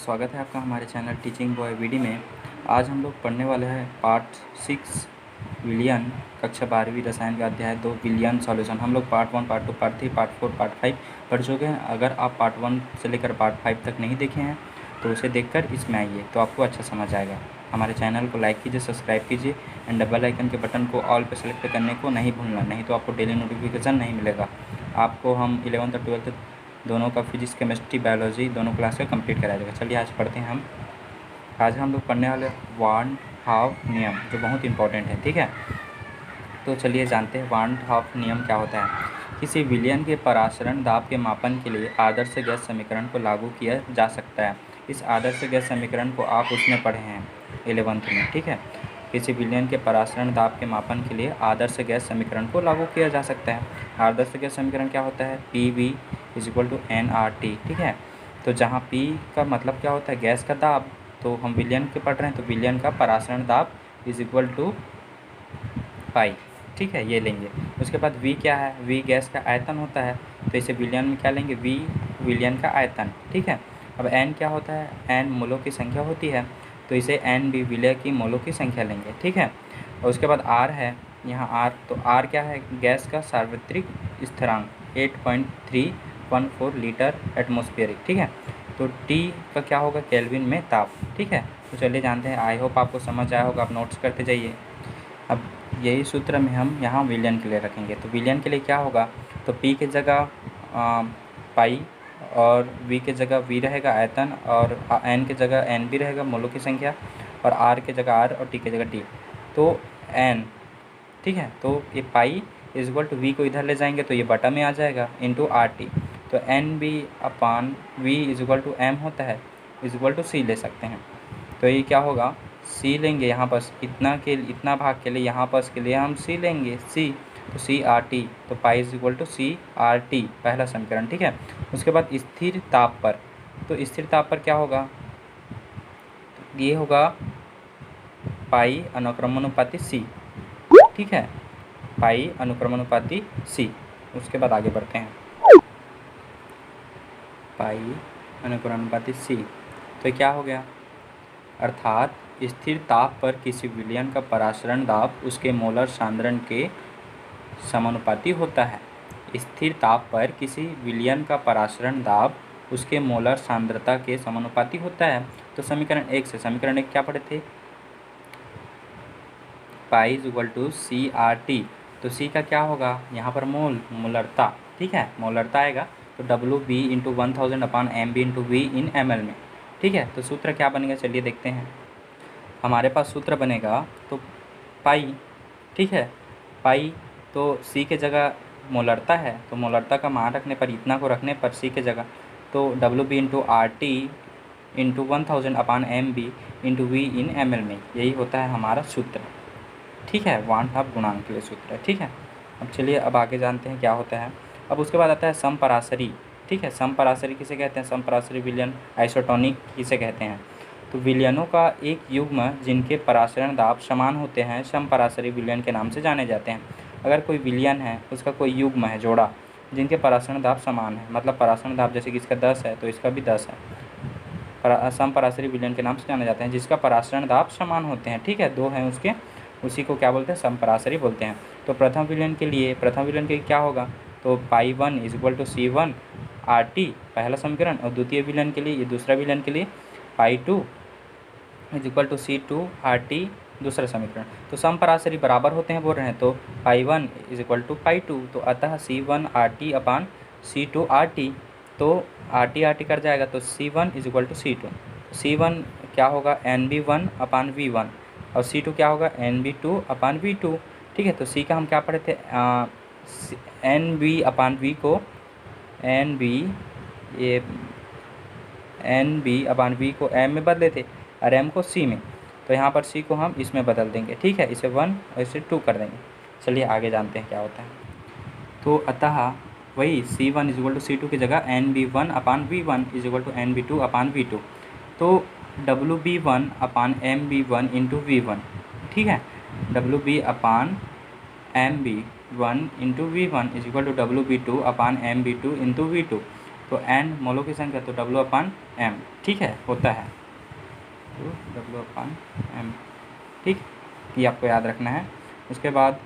स्वागत है आपका हमारे चैनल टीचिंग बॉय वीडी में। आज हम लोग पढ़ने वाले हैं पार्ट 6 विलियन कक्षा 12वीं रसायन का अध्याय 2 विलियन सॉल्यूशन। हम लोग part 1, part 2, part 3, part 4, part 5 पढ़ चुके हैं। अगर आप पार्ट 1 से लेकर पार्ट 5 तक नहीं देखे हैं तो उसे देखकर इसमें आइए, तो आपको अच्छा समझ आएगा। हमारे चैनल को लाइक कीजिए, सब्सक्राइब कीजिए एंड डबल आइकन के बटन को ऑल पे सेलेक्ट करने को नहीं भूलना, नहीं तो आपको डेली नोटिफिकेशन नहीं मिलेगा। आपको हम 11th और 12th दोनों का फिजिक्स, केमिस्ट्री, बायोलॉजी दोनों क्लास का कंप्लीट कराया जाएगा। चलिए आज पढ़ते हैं आज हम लोग पढ़ने वाले वान हाफ नियम, जो बहुत इंपॉर्टेंट है। ठीक है, तो चलिए जानते हैं वान हाफ नियम क्या होता है। किसी विलयन के परासरण दाब के मापन के लिए आदर्श गैस समीकरण को लागू किया जा सकता है। इस आदर्श गैस समीकरण को आप उसमें पढ़े हैं 11th में। ठीक है, किसी विलयन के परासरण दाब के मापन के लिए आदर्श गैस समीकरण को लागू किया जा सकता है। आदर्श गैस समीकरण क्या होता है? PV = nRT। ठीक है, तो जहाँ P का मतलब क्या होता है? गैस का दाब। तो हम विलयन के पढ़ रहे हैं, तो विलयन का परासरण दाब = पाई। ठीक है, ये लेंगे। उसके बाद V क्या है? V गैस का आयतन होता है, तो इसे विलयन में क्या लेंगे? V विलयन का आयतन। ठीक है, अब N क्या होता है? N मोलों की संख्या होती है, तो इसे NB विलय की मोलों की संख्या लेंगे। ठीक है, और उसके बाद R है यहाँ R, तो R क्या है? गैस का सार्वत्रिक स्थिरांक 8.314 लीटर एटमॉस्फेरिक। ठीक है, तो T का क्या होगा? केल्विन में ताप। ठीक है, तो चलिए जानते हैं। आई होप आपको समझ आया होगा, आप नोट्स करते जाइए। अब यही सूत्र में हम यहाँ विलयन के लिए रखेंगे। तो विलयन के लिए क्या होगा? तो P की जगह पाई और V की जगह V रहेगा आयतन, और N की जगह NB रहेगा मोलों की संख्या, और R की जगह R और T की जगह T। तो N, ठीक है, तो ये पाई = V को इधर ले जाएंगे तो ये बटा में आ जाएगा × RT। तो NB/V = M होता है, = C ले सकते हैं। तो ये क्या होगा? C लेंगे यहाँ पर, इतना भाग के लिए यहाँ पर के लिए हम C लेंगे, C, तो CRT, तो पाई = CRT, पहला समीकरण। ठीक है, उसके बाद स्थिर ताप पर, तो स्थिर ताप पर क्या होगा? तो ये होगा पाई अनुक्रमानुपाती C। ठीक है, पाई अनुक्रमानुपाती C। उसके बाद आगे बढ़ते हैं, पाई अनुक्रमानुपाती C। तो क्या हो गया? अर्थात स्थिर ताप पर किसी विलयन का परासरण दाब उसके मोलर सांद्रण के समानुपाती होता है। स्थिर ताप पर किसी विलयन का परासरण दाब उसके मोलर सांद्रता के समानुपाती होता है। तो समीकरण 1 से, समीकरण 1 क्या पढ़े थे? पाई = CRT। तो C का क्या होगा? यहाँ पर मोलरता। ठीक है, मोलरता आएगा, तो WB × 1000/MB × V in ml में। ठीक है, तो सूत्र क्या बनेगा? चलिए देखते हैं। हमारे पास सूत्र बनेगा तो पाई, ठीक है, पाई, तो C के जगह मोलरता है, तो मोलरता का मान रखने पर, इतना को रखने पर C के जगह, तो WB × RT × 1000/MB × V in ml में, यही होता है हमारा सूत्र। ठीक है, वान हाफ गुणांक के लिए सूत्र है। ठीक है, अब चलिए अब आगे जानते हैं क्या होता है। अब उसके बाद आता है समपराशरी। ठीक है, समपराशरी किसे कहते हैं? समपराशरी विलयन, आइसोटोनिक किसे कहते हैं? तो विलयनों का एक युग्म जिनके परासरण दाब समान होते हैं समपराशरी विलयन के नाम से जाने जाते हैं। अगर कोई विलयन है, उसका कोई युग्म है, जोड़ा, जिनके परासरण दाब समान है, मतलब परासरण दाब जैसे कि इसका 10 है तो इसका भी 10 है, समपराशरी विलयन के नाम से जाने जाते हैं जिसका परासरण दाब समान होते हैं। ठीक है, 2 हैं उसके, उसी को क्या बोलते हैं? समपराशरी बोलते हैं। तो प्रथम विलयन के लिए क्या होगा? तो पाई 1 = C1RT, पहला समीकरण, और द्वितीय विलयन के लिए, ये दूसरा विलयन के लिए, पाई 2 = C2RT, दूसरा समीकरण। तो समपराशरी बराबर होते हैं बोल रहे हैं, तो पाई 1 = पाई 2, तो अतः C1RT/C2RT, तो RT कट जाएगा, तो C1 = C2। C1 क्या होगा? NB1/V1, और C2 क्या होगा? NB2/V2। ठीक है, तो C का हम क्या पढ़े थे? NB/V को NB/V को M में बदले थे और M को C में, तो यहाँ पर C को हम इसमें बदल देंगे। ठीक है, इसे 1 और इसे 2 कर देंगे। चलिए आगे जानते हैं क्या होता है। तो अतः वही C1 = C2 की जगह NB1/V1 = NB2/V2, तो WB1/MB1 × V1। ठीक है, WB/MB1 × V1 = WB2/MB2 × V2। तो एन मोलों की संख्या तो W/m, ठीक है, होता है, तो W/m, ठीक, ये आपको याद रखना है। उसके बाद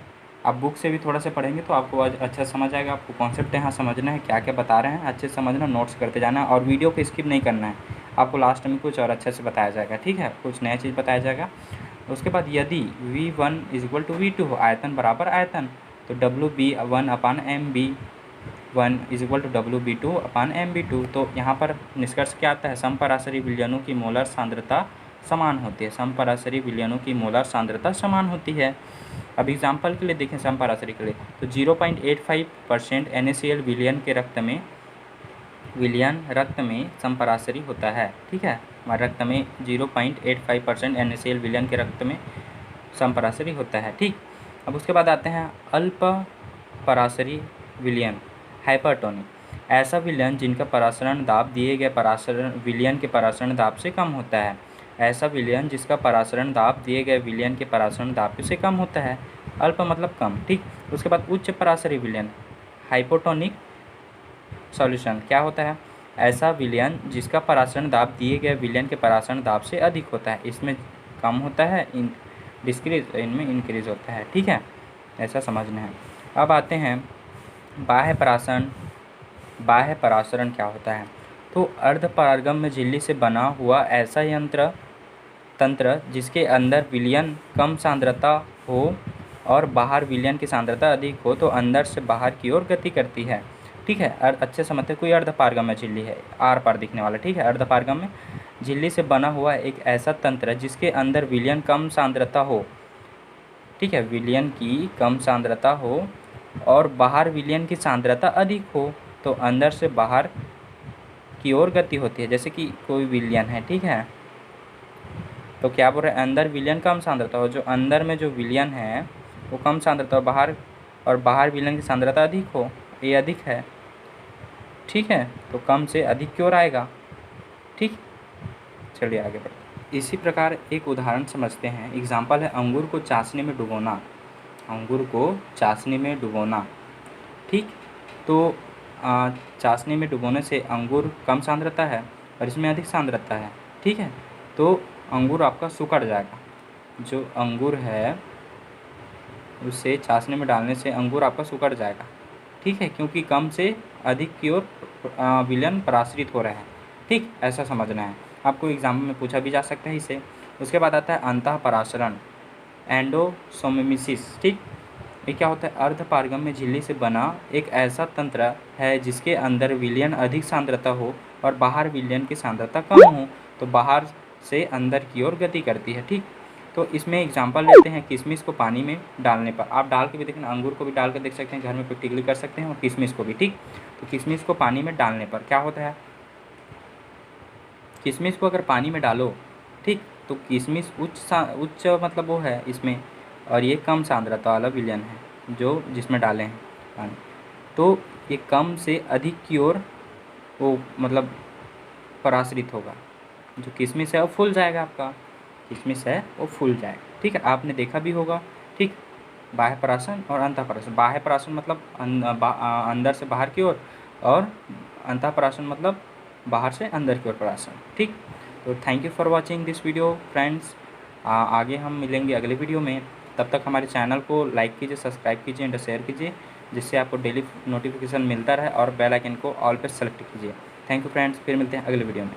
आप बुक से भी थोड़ा सा पढ़ेंगे तो आपको आज अच्छा समझ आएगा, आपको कॉन्सेप्ट यहाँ समझना है, क्या क्या बता रहे हैं अच्छे से समझना, नोट्स करते जाना है और वीडियो को स्किप नहीं करना है। आपको लास्ट में कुछ और अच्छे से बताया जाएगा, ठीक है, कुछ नया चीज़ बताया जाएगा। उसके बाद यदि V1 = V2 हो, आयतन बराबर आयतन, तो WB1/MB1 = WB2/MB2। तो यहाँ पर निष्कर्ष क्या आता है, समपराशरी विलयनों की मोलर सांद्रता समान होती है, समपराशरी विलयनों की मोलर सांद्रता समान होती है। अब एग्जाम्पल के लिए देखें समपराशरी के लिए, तो 0.85% NaCl विलयन रक्त में समपराशरी होता है, ठीक है, हमारे रक्त में 0.85% NaCl विलयन के रक्त में समपराशरी होता है, ठीक। अब उसके बाद आते हैं अल्प पराशरी विलयन, हाइपरटोनिक, ऐसा विलयन जिनका परासरण दाब दिए गए परासरण विलयन के परासरण दाब से कम होता है, ऐसा विलयन जिसका परासरण दाब दिए गए विलयन के परासरण दाब से कम होता है, अल्प मतलब कम, ठीक। उसके बाद उच्च पराशरी विलयन, हाइपोटोनिक सॉल्यूशन, क्या होता है, ऐसा विलयन जिसका परासरण दाब दिए गए विलयन के परासरण दाब से अधिक होता है, इसमें कम होता है, डिस्क्रीज, इनमें इंक्रीज होता है, ठीक है, ऐसा समझना है। अब आते हैं बाह्य परासरण। बाह्य परासरण क्या होता है, तो अर्धपारगम्य झिल्ली से बना हुआ ऐसा तंत्र जिसके अंदर विलयन कम सांद्रता हो और बाहर विलयन की सांद्रता अधिक हो, तो अंदर से बाहर की ओर गति करती है, ठीक है। अच्छे समझते, कोई अर्धपारगम्य झिल्ली है, आर पार दिखने वाला, ठीक है, अर्धपारगम्य झिल्ली से बना हुआ एक ऐसा तंत्र जिसके अंदर विलयन कम सांद्रता हो, ठीक है, विलयन की कम सांद्रता हो और बाहर विलयन की सांद्रता अधिक हो, तो अंदर से बाहर की ओर गति होती है। जैसे कि कोई विलयन है, ठीक है, तो क्या बोल रहे हैं, अंदर विलयन कम सांद्रता हो, जो अंदर में जो विलयन है वो कम सांद्रता हो, बाहर विलयन की सांद्रता अधिक हो, ये अधिक है, ठीक है, तो कम से अधिक की ओर आएगा, ठीक। चलिए आगे बढ़ते। इसी प्रकार एक उदाहरण समझते हैं, एग्जाम्पल है अंगूर को चाशनी में डुबोना, अंगूर को चाशनी में डुबोना, ठीक। तो चाशनी में डुबोने से अंगूर कम सांद्रता है और इसमें अधिक सांद्रता है, ठीक है, तो अंगूर आपका सुकड़ जाएगा, जो अंगूर है उसे चाशनी में डालने से अंगूर आपका सुकड़ जाएगा, ठीक है, क्योंकि कम से अधिक की ओर विलयन पराश्रित हो रहा है, ठीक, ऐसा समझना है। आपको एग्जाम में पूछा भी जा सकता है इसे। उसके बाद आता है अंतःपरासरण, एंडोसोमिसिस, ठीक। ये क्या होता है, अर्धपारगम्य झिल्ली से बना एक ऐसा तंत्र है जिसके अंदर विलयन अधिक सांद्रता हो और बाहर विलयन की सांद्रता कम हो, तो बाहर से अंदर की ओर गति करती है, ठीक। तो इसमें एग्जांपल लेते हैं किशमिश को पानी में डालने पर, आप डाल के भी देखें, अंगूर को भी डाल कर देख सकते हैं, घर में प्रैक्टिकली कर सकते हैं, और किशमिश को भी, ठीक। तो किशमिश को पानी में डालने पर क्या होता है, किशमिश को अगर पानी में डालो, ठीक, तो किशमिश उच्च मतलब वो है इसमें, और ये कम सांद्रता वाला विलयन है जो जिसमें डाले हैं पानी, तो ये कम से अधिक की ओर वो मतलब पराश्रित होगा, जो किशमिश है वो फूल जाएगा, आपका किशमिश है वो फूल जाएगा, ठीक है, आपने देखा भी होगा, ठीक। बाह्य परासरण और अंतःपरासरण, बाह्य परासरण मतलब अंदर से बाहर की ओर, और अंतःपरासरण मतलब बाहर से अंदर की ओर परासरण, ठीक। तो thank you for watching this video friends, आगे हम मिलेंगे अगले वीडियो में, तब तक हमारे चैनल को लाइक कीजिए, सब्सक्राइब कीजिए एंड शेयर कीजिए, जिससे आपको डेली नोटिफिकेशन मिलता रहे, और बेल आइकन को ऑल पे सेलेक्ट कीजिए। थैंक यू फ्रेंड्स, फिर मिलते हैं अगले वीडियो में।